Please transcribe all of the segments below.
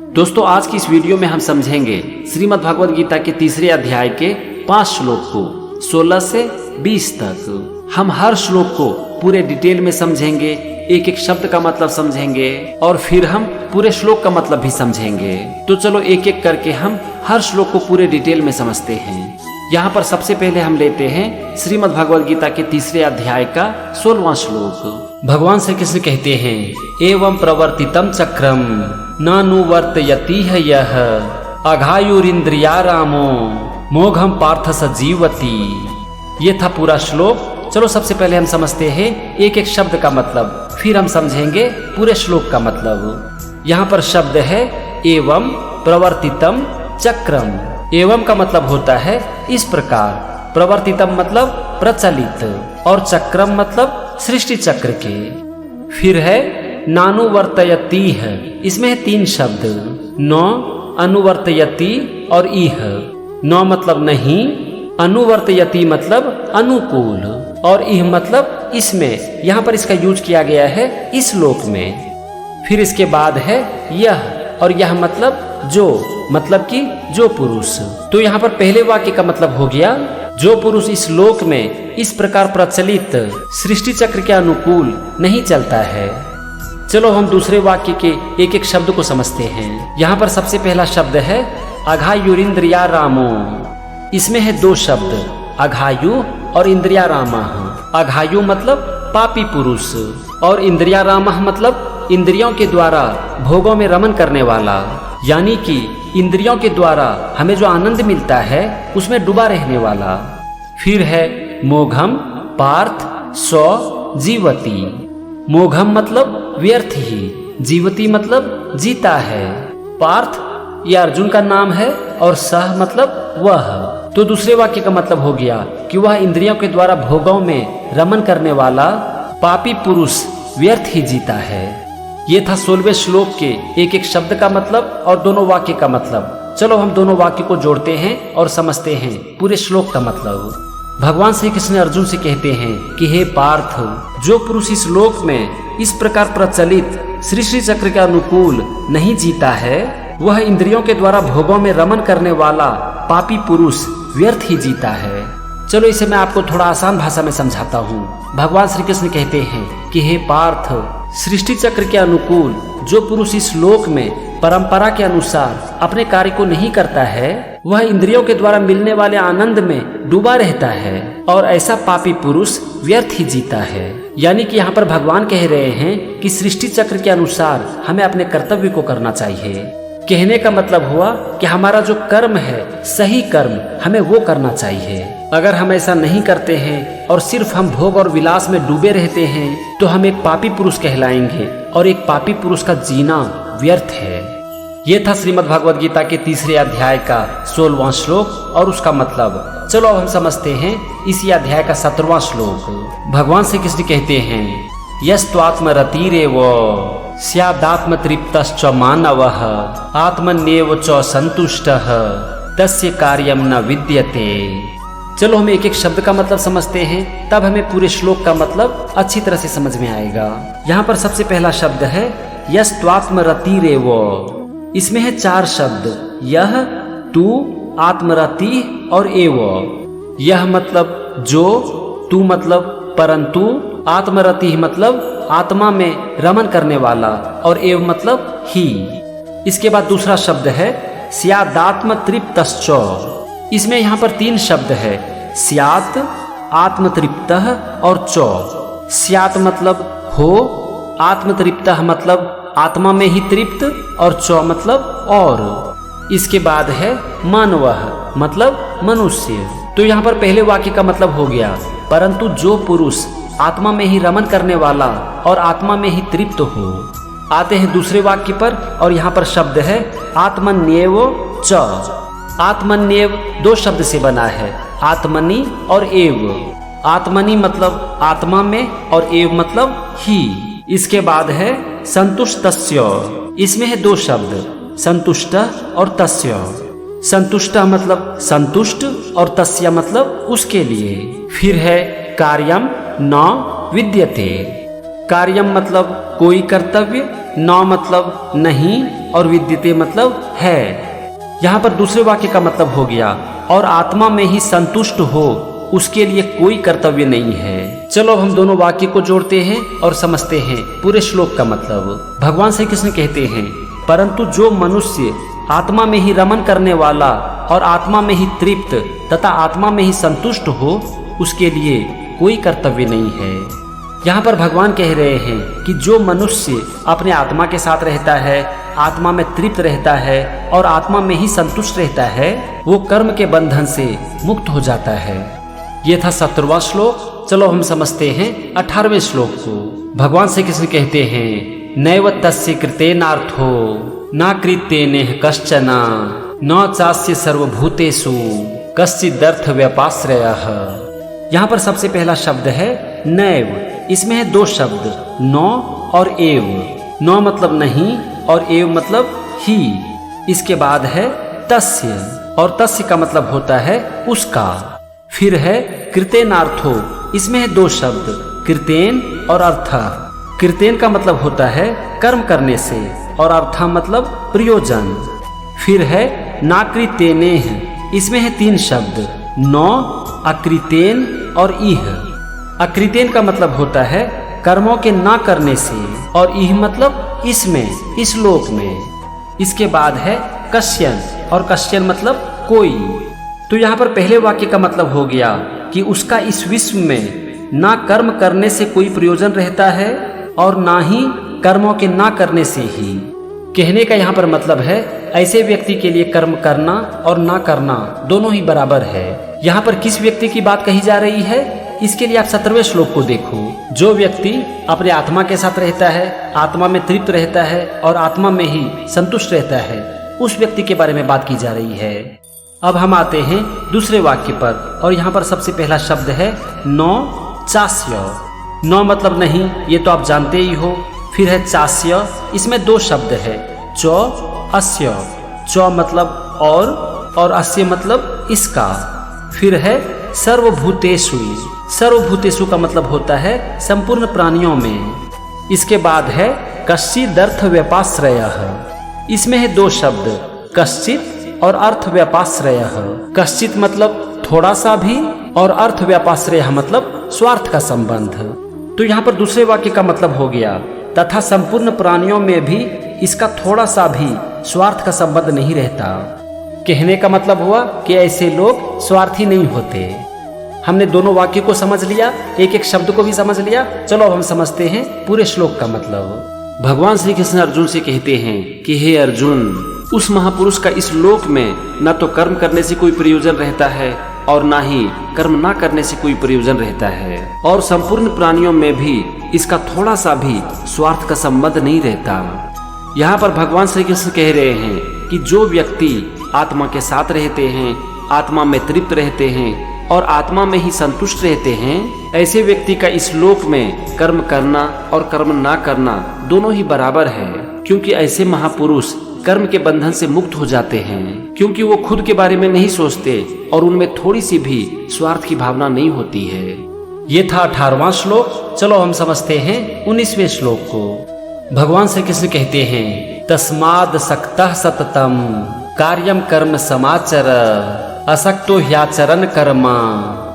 दोस्तों आज की इस वीडियो में हम समझेंगे श्रीमद् भगवद गीता के तीसरे अध्याय के 5 श्लोक को 16 से 20 तक। हम हर श्लोक को पूरे डिटेल में समझेंगे, एक एक शब्द का मतलब समझेंगे और फिर हम पूरे श्लोक का मतलब भी समझेंगे। तो चलो एक एक करके हम हर श्लोक को पूरे डिटेल में समझते हैं। यहाँ पर सबसे पहले हम लेते हैं श्रीमद् भगवद गीता के तीसरे अध्याय का 16वां श्लोक। भगवान श्री कृष्ण कहते हैं, एवं प्रवर्तितम चक्रम नानुवर्तयति है यह अघायुरिंद्रियारामो मोघम पार्थ स जीवति। ये था पूरा श्लोक। चलो सबसे पहले हम समझते हैं एक एक शब्द का मतलब, फिर हम समझेंगे पूरे श्लोक का मतलब। यहाँ पर शब्द है एवं प्रवर्तितम चक्रम। एवं का मतलब होता है इस प्रकार, प्रवर्तितम मतलब प्रचलित और चक्रम मतलब सृष्टि चक्र के। फिर है नानुवर्तयति है, इसमें है 3 शब्द, न, अनुवर्तयति और इह। न मतलब नहीं, अनुवर्तयति मतलब अनुकूल और इह मतलब इसमें। यहाँ पर इसका यूज किया गया है इस श्लोक में। फिर इसके बाद है यह, और यह मतलब जो, मतलब कि जो पुरुष। तो यहाँ पर पहले वाक्य का मतलब हो गया जो पुरुष इस लोक में इस प्रकार प्रचलित सृष्टि चक्र के अनुकूल नहीं चलता है। चलो हम दूसरे वाक्य के एक एक शब्द को समझते हैं। यहाँ पर सबसे पहला शब्द है अघायुरिंद्रियारामो। इसमें है 2 शब्द, अघायु और इंद्रियारामा। अघायु मतलब पापी पुरुष और इंद्रियारामा मतलब इंद्रियों के द्वारा भोगों में रमन करने वाला, यानी कि इंद्रियों के द्वारा हमें जो आनंद मिलता है उसमें डूबा रहने वाला। फिर है मोघम पार्थ सौ जीवती। मोघम मतलब व्यर्थ ही, जीवती मतलब जीता है। पार्थ यह अर्जुन का नाम है और सह मतलब वह। तो दूसरे वाक्य का मतलब हो गया कि वह इंद्रियों के द्वारा भोगों में रमन करने वाला पापी पुरुष व्यर्थ ही जीता है। ये था 16वें श्लोक के एक एक शब्द का मतलब और दोनों वाक्य का मतलब। चलो हम दोनों वाक्य को जोड़ते हैं और समझते हैं पूरे श्लोक का मतलब। भगवान श्री कृष्ण अर्जुन से कहते हैं कि हे पार्थ, जो पुरुष इस लोक में इस प्रकार प्रचलित सृष्टि चक्र के अनुकूल नहीं जीता है, वह इंद्रियों के द्वारा भोगों में रमन करने वाला पापी पुरुष व्यर्थ ही जीता है। चलो इसे मैं आपको थोड़ा आसान भाषा में समझाता हूँ। भगवान श्री कृष्ण कहते हैं कि हे पार्थ, सृष्टि चक्र के अनुकूल जो पुरुष इस लोक में परंपरा के अनुसार अपने कार्य को नहीं करता है, वह इंद्रियों के द्वारा मिलने वाले आनंद में डूबा रहता है और ऐसा पापी पुरुष व्यर्थ ही जीता है। यानी कि यहाँ पर भगवान कह रहे हैं कि सृष्टि चक्र के अनुसार हमें अपने कर्तव्य को करना चाहिए। कहने का मतलब हुआ कि हमारा जो कर्म है, सही कर्म, हमें वो करना चाहिए। अगर हम ऐसा नहीं करते हैं और सिर्फ हम भोग और विलास में डूबे रहते हैं तो हम एक पापी पुरुष कहलाएंगे और एक पापी पुरुष का जीना व्यर्थ है। ये था श्रीमद् भगवद गीता के तीसरे अध्याय का 16वां श्लोक और उसका मतलब। चलो अब हम समझते हैं इसी अध्याय का 17वां श्लोक। भगवान श्री कृष्ण कहते हैं, यस्त्वात्मरतिरेव स्यादात्म तृप्तश्च मानवः आत्मन्येव च संतुष्टः तस्य कार्यम न विद्यते। चलो हम एक एक शब्द का मतलब समझते हैं, तब हमें पूरे श्लोक का मतलब अच्छी तरह से समझ में आएगा। यहाँ पर सबसे पहला शब्द है यस्त्वात्मरतिरेव। इसमें है 4 शब्द, यह, तू, आत्मरति और एव। यह मतलब जो, तू मतलब परंतु, आत्मरति मतलब आत्मा में रमन करने वाला और एव मतलब ही। इसके बाद दूसरा शब्द है स्यादात्म तृप्तश्च। इसमें यहाँ पर 3 शब्द है, स्यात, आत्मतृप्तः और च। स्यात मतलब हो, आत्मतृप्तः मतलब आत्मा में ही तृप्त और च मतलब और। इसके बाद है मानवः मतलब मनुष्य। तो यहाँ पर पहले वाक्य का मतलब हो गया परंतु जो पुरुष आत्मा में ही रमन करने वाला और आत्मा में ही तृप्त हो। आते हैं दूसरे वाक्य पर और यहाँ पर शब्द है आत्मन्येव च। आत्मन्येव 2 शब्द से बना है, आत्मनि और एव। आत्मनि मतलब आत्मा में और एव मतलब ही। इसके बाद है संतुष्टस्य। इसमें है 2 शब्द, संतुष्ट और तस्य। संतुष्ट मतलब संतुष्ट और तस्य मतलब उसके लिए। फिर है कार्यम न विद्यते। कार्यम मतलब कोई कर्तव्य न मतलब नहीं और विद्यते मतलब है। यहाँ पर दूसरे वाक्य का मतलब हो गया और आत्मा में ही संतुष्ट हो उसके लिए कोई कर्तव्य नहीं है। चलो अब हम दोनों वाक्य को जोड़ते हैं और समझते हैं पूरे श्लोक का मतलब। भगवान श्री कृष्ण कहते हैं, परंतु जो मनुष्य आत्मा में ही रमन करने वाला और आत्मा में ही तृप्त तथा आत्मा में ही संतुष्ट हो उसके लिए कोई कर्तव्य नहीं है। यहाँ पर भगवान कह रहे हैं कि जो मनुष्य अपने आत्मा के साथ रहता है, आत्मा में तृप्त रहता है और आत्मा में ही संतुष्ट रहता है, वो कर्म के बंधन से मुक्त हो जाता है। ये था 17वां श्लोक। चलो हम समझते हैं 18वें श्लोक को। भगवान श्री कृष्ण कहते हैं, नैव तस्य कृतेनार्थो न कृत्येनेह कश्चन न चास्य सर्वभूतेषु कश्चिदर्थ व्यपाश्रयः। यहाँ पर सबसे पहला शब्द है नैव। इसमें है दो शब्द, न और एव। न मतलब नहीं और एव मतलब ही। इसके बाद है तस्य और तस्य का मतलब होता है उसका। फिर है कृतेनार्थो। इसमें है दो शब्द, कृतेन और अर्थ। कृतेन का मतलब होता है कर्म करने से और अर्थ मतलब प्रयोजन। फिर है नाकृतेनेह। इसमें है तीन शब्द, न, अकृतेन और इह। अकृतेन का मतलब होता है कर्मों के ना करने से और इह मतलब इसमें, इस लोक में। इसके बाद है कश्यन और कश्यन मतलब कोई। तो यहाँ पर पहले वाक्य का मतलब हो गया कि उसका इस विश्व में ना कर्म करने से कोई प्रयोजन रहता है और ना ही कर्मों के ना करने से ही। कहने का यहाँ पर मतलब है ऐसे व्यक्ति के लिए कर्म करना और ना करना दोनों ही बराबर है। यहाँ पर किस व्यक्ति की बात कही जा रही है, इसके लिए आप 17वें श्लोक को देखो। जो व्यक्ति अपने आत्मा के साथ रहता है, आत्मा में तृप्त रहता है और आत्मा में ही संतुष्ट रहता है, उस व्यक्ति के बारे में बात की जा रही है। अब हम आते हैं दूसरे वाक्य पर और यहाँ पर सबसे पहला शब्द है न चास्य। न मतलब नहीं, ये तो आप जानते ही हो। फिर है चास्य। इसमें दो शब्द है, चौ अस्य। चौ मतलब और अस्य मतलब इसका। फिर है सर्वभूतेषु। सर्वभूतेषु का मतलब होता है संपूर्ण प्राणियों में। इसके बाद है कश्चिदर्थ व्यपाश्रयः। इसमें है दो शब्द, कश्चित और अर्थ व्यपाश्रयः। कश्चित मतलब थोड़ा सा भी और अर्थ व्यपाश्रयः मतलब स्वार्थ का संबंध। तो यहाँ पर दूसरे वाक्य का मतलब हो गया तथा संपूर्ण प्राणियों में भी इसका थोड़ा सा भी स्वार्थ का संबंध नहीं रहता। कहने का मतलब हुआ कि ऐसे लोग स्वार्थी नहीं होते। हमने दोनों वाक्य को समझ लिया, एक एक शब्द को भी समझ लिया। चलो अब हम समझते हैं पूरे श्लोक का मतलब। भगवान श्री कृष्ण अर्जुन से कहते हैं कि हे अर्जुन, उस महापुरुष का इस लोक में न तो कर्म करने से कोई प्रयोजन रहता है और ना ही कर्म ना करने से कोई प्रयोजन रहता है और संपूर्ण प्राणियों में भी इसका थोड़ा सा भी स्वार्थ का संबंध नहीं रहता। यहाँ पर भगवान श्री कृष्ण कह रहे हैं कि जो व्यक्ति आत्मा के साथ रहते हैं, आत्मा में तृप्त रहते हैं और आत्मा में ही संतुष्ट रहते हैं, ऐसे व्यक्ति का इस लोक में कर्म करना और कर्म ना करना दोनों ही बराबर है। क्योंकि ऐसे महापुरुष कर्म के बंधन से मुक्त हो जाते हैं, क्योंकि वो खुद के बारे में नहीं सोचते और उनमें थोड़ी सी भी स्वार्थ की भावना नहीं होती है। ये था 18वां श्लोक। चलो हम समझते हैं 19वें श्लोक को। भगवान श्री कृष्ण कहते हैं, तस्माद सक्तः सततम कार्यम कर्म समाचर असक्तो ह्याचरण कर्म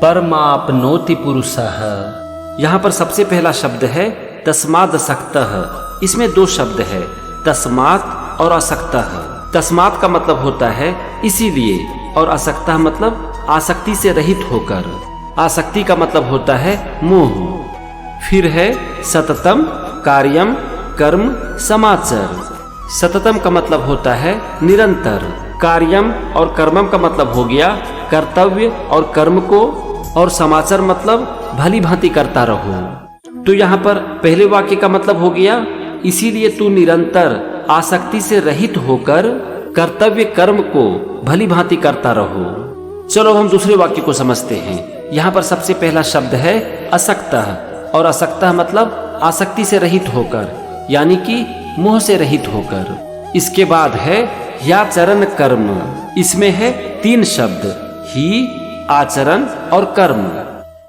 परमाप्नोति पुरुषः। यहाँ पर सबसे पहला शब्द है तस्माद सक्तः। इसमें दो शब्द है, तस्मात और असक्तः। तस्मात का मतलब होता है इसीलिए और असक्तः मतलब आसक्ति से रहित होकर। आसक्ति का मतलब होता है मोह। फिर है सततम कार्यम कर्म समाचर। सततम का मतलब होता है निरंतर। कार्यम और कर्मम का मतलब हो गया कर्तव्य और कर्म को, और समाचार मतलब भली भांति करता रहो। तो यहाँ पर पहले वाक्य का मतलब हो गया इसीलिए तू निरंतर आसक्ति से रहित होकर कर्तव्य कर्म को भली भांति करता रहो। चलो हम दूसरे वाक्य को समझते हैं। यहाँ पर सबसे पहला शब्द है असक्तः और असक्तः मतलब आसक्ति से रहित होकर, यानी कि मोह से रहित होकर। इसके बाद है ह्याचरण कर्म। इसमें है तीन शब्द, ही, आचरण और कर्म।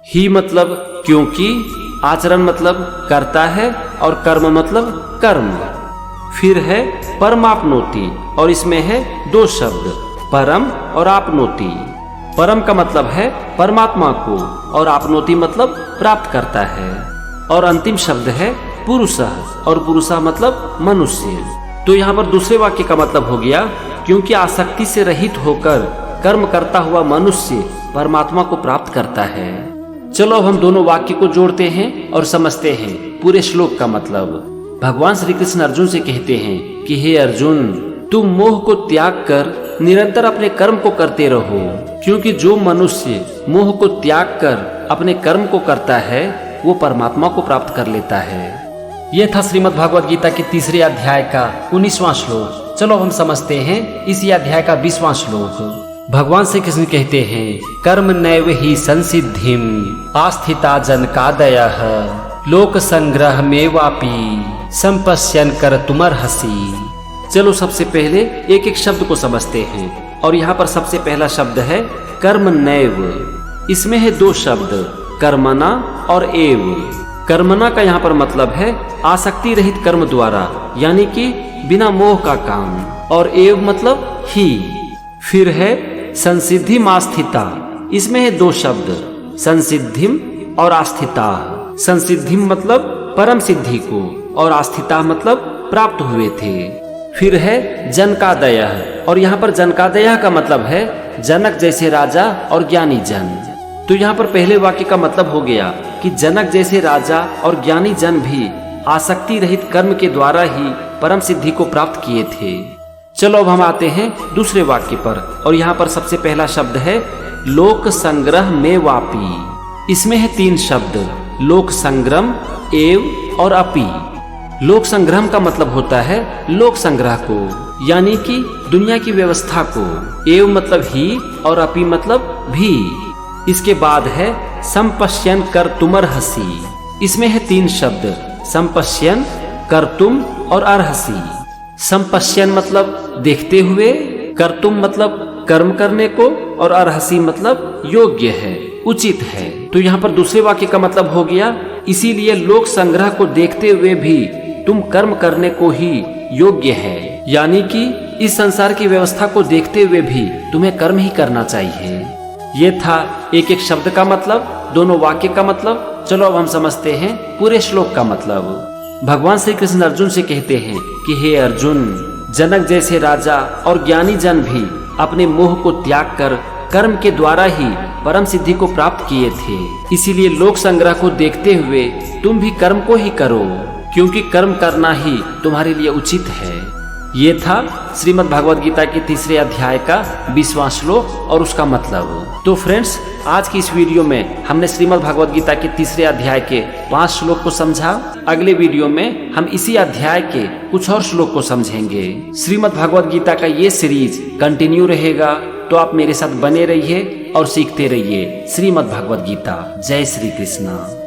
ही मतलब क्योंकि, आचरण मतलब करता है और कर्म मतलब कर्म। फिर है परमापनोति और इसमें है दो शब्द परम और आपनोति। परम का मतलब है परमात्मा को और आपनोति मतलब प्राप्त करता है। और अंतिम शब्द है पुरुषः और पुरुषः मतलब मनुष्य। तो यहाँ पर दूसरे वाक्य का मतलब हो गया क्योंकि आसक्ति से रहित होकर कर्म करता हुआ मनुष्य परमात्मा को प्राप्त करता है। चलो अब हम दोनों वाक्य को जोड़ते हैं और समझते हैं पूरे श्लोक का मतलब। भगवान श्री कृष्ण अर्जुन से कहते हैं कि हे अर्जुन, तुम मोह को त्याग कर निरंतर अपने कर्म को करते रहो, क्योंकि जो मनुष्य मोह को त्याग कर अपने कर्म को करता है वो परमात्मा को प्राप्त कर लेता है। यह था श्रीमद् भागवत गीता के तीसरे अध्याय का 19वां श्लोक। चलो हम समझते हैं इसी अध्याय का 20वां श्लोक। भगवान श्री कृष्ण कहते हैं कर्म नैव ही संसिद्धिम आस्थिता जनकादयः लोक संग्रह में वापी संपश्यन कर तुमर्हसि। चलो सबसे पहले एक एक शब्द को समझते हैं और यहाँ पर सबसे पहला शब्द है कर्म नैव। इसमें है दो शब्द कर्मणा और एव। कर्मणा का यहाँ पर मतलब है आसक्ति रहित कर्म द्वारा, यानी कि बिना मोह का काम, और एव मतलब ही। फिर है संसिद्धिम आस्थिता। इसमें है दो शब्द संसिद्धिम और आस्थिता। संसिद्धिम मतलब परम सिद्धि को और आस्थिता मतलब प्राप्त हुए थे। फिर है जनकादयः और यहाँ पर जनकादयः का मतलब है जनक जैसे राजा और ज्ञानी जन। तो यहाँ पर पहले वाक्य का मतलब हो गया कि जनक जैसे राजा और ज्ञानी जन भी आसक्ति रहित कर्म के द्वारा ही परम सिद्धि को प्राप्त किए थे। चलो अब हम आते हैं दूसरे वाक्य पर और यहाँ पर सबसे पहला शब्द है लोक संग्रह में वापी। इसमें है तीन शब्द लोक संग्रम, एव और अपि। लोक संग्रह का मतलब होता है लोक संग्रह को, यानी कि दुनिया की व्यवस्था को। एव मतलब ही और अपि मतलब भी। इसके बाद है संपश्यन कर तुमर्हसि। इसमें है तीन शब्द संपश्यन, कर्तुम और अर्हसि। संपश्यन मतलब देखते हुए, कर्तुम मतलब कर्म करने को, और अर्हसि मतलब योग्य है, उचित है। तो यहाँ पर दूसरे वाक्य का मतलब हो गया इसीलिए लोक संग्रह को देखते हुए भी तुम कर्म करने को ही योग्य है, यानी कि इस संसार की व्यवस्था को देखते हुए भी तुम्हें कर्म ही करना चाहिए। ये था एक एक शब्द का मतलब, दोनों वाक्य का मतलब। चलो अब हम समझते हैं पूरे श्लोक का मतलब। भगवान श्री कृष्ण अर्जुन से कहते हैं कि हे अर्जुन, जनक जैसे राजा और ज्ञानी जन भी अपने मोह को त्याग कर कर्म के द्वारा ही परम सिद्धि को प्राप्त किए थे। इसीलिए लोक संग्रह को देखते हुए तुम भी कर्म को ही करो, क्योंकि कर्म करना ही तुम्हारे लिए उचित है। ये था श्रीमद् भागवत गीता के तीसरे अध्याय का 20वां श्लोक और उसका मतलब। तो फ्रेंड्स, आज की इस वीडियो में हमने श्रीमद् भागवत गीता के तीसरे अध्याय के 5 श्लोक को समझा। अगले वीडियो में हम इसी अध्याय के कुछ और श्लोक को समझेंगे। श्रीमद् भागवत गीता का ये सीरीज कंटिन्यू रहेगा, तो आप मेरे साथ बने रहिए और सीखते रहिए श्रीमद् भागवत गीता। जय श्री कृष्ण।